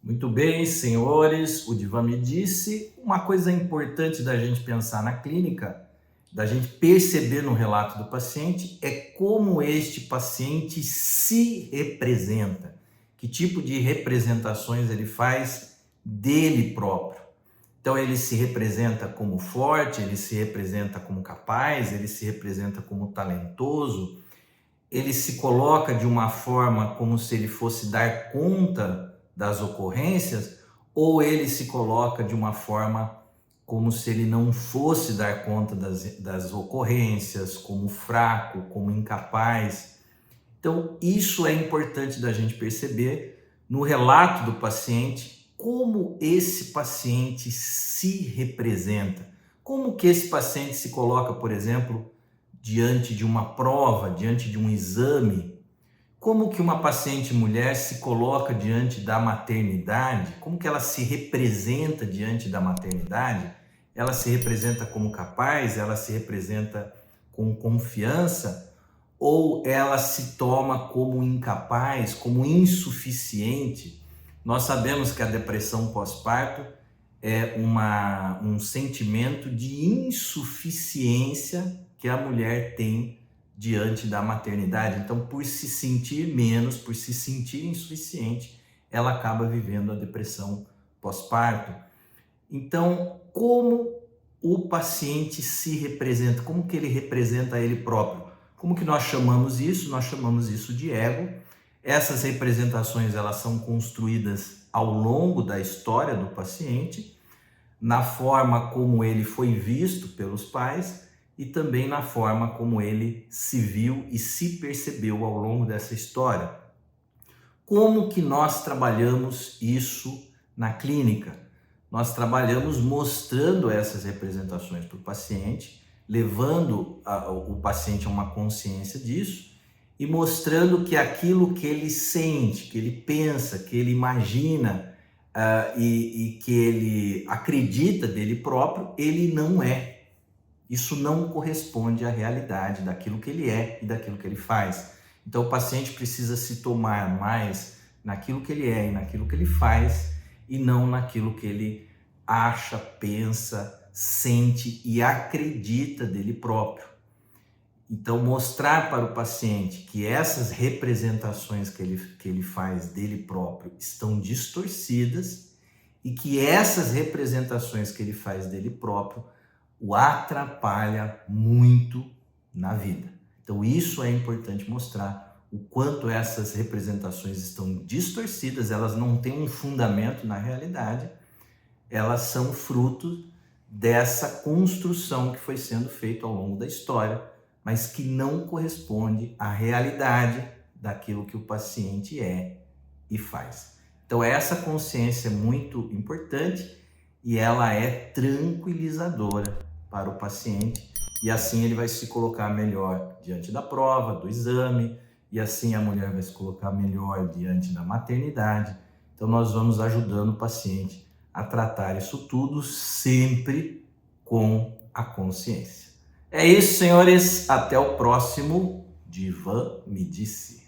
Muito bem, senhores, o Divan me disse. Uma coisa importante da gente pensar na clínica, da gente perceber no relato do paciente, é como este paciente se representa. Que tipo de representações ele faz dele próprio. Então, ele se representa como forte, ele se representa como capaz, ele se representa como talentoso, ele se coloca de uma forma como se ele fosse dar conta das ocorrências, ou ele se coloca de uma forma como se ele não fosse dar conta das ocorrências, como fraco, como incapaz. Então, isso é importante da gente perceber no relato do paciente, como esse paciente se representa, como que esse paciente se coloca, por exemplo, diante de uma prova, diante de um exame, como que uma paciente mulher se coloca diante da maternidade, como que ela se representa diante da maternidade, ela se representa como capaz, ela se representa com confiança, ou ela se toma como incapaz, como insuficiente. Nós sabemos que a depressão pós-parto é um sentimento de insuficiência que a mulher tem diante da maternidade. Então, por se sentir menos, por se sentir insuficiente, ela acaba vivendo a depressão pós-parto. Então, como o paciente se representa, como que ele representa ele próprio? Como que nós chamamos isso? Nós chamamos isso de ego. Essas representações, elas são construídas ao longo da história do paciente, na forma como ele foi visto pelos pais e também na forma como ele se viu e se percebeu ao longo dessa história. Como que nós trabalhamos isso na clínica? Nós trabalhamos mostrando essas representações para o paciente, levando o paciente a uma consciência disso e mostrando que aquilo que ele sente, que ele pensa, que ele imagina e que ele acredita dele próprio, ele não é. Isso não corresponde à realidade daquilo que ele é e daquilo que ele faz. Então, o paciente precisa se tomar mais naquilo que ele é e naquilo que ele faz, e não naquilo que ele acha, pensa, sente e acredita dele próprio. Então, mostrar para o paciente que essas representações que ele faz dele próprio estão distorcidas e que essas representações que ele faz dele próprio o atrapalha muito na vida. Então, isso é importante mostrar o quanto essas representações estão distorcidas, elas não têm um fundamento na realidade, elas são fruto dessa construção que foi sendo feita ao longo da história, mas que não corresponde à realidade daquilo que o paciente é e faz. Então, essa consciência é muito importante e ela é tranquilizadora para o paciente, e assim ele vai se colocar melhor diante da prova, do exame, e assim a mulher vai se colocar melhor diante da maternidade. Então, nós vamos ajudando o paciente a tratar isso tudo sempre com a consciência. É isso, senhores. Até o próximo Divan me disse.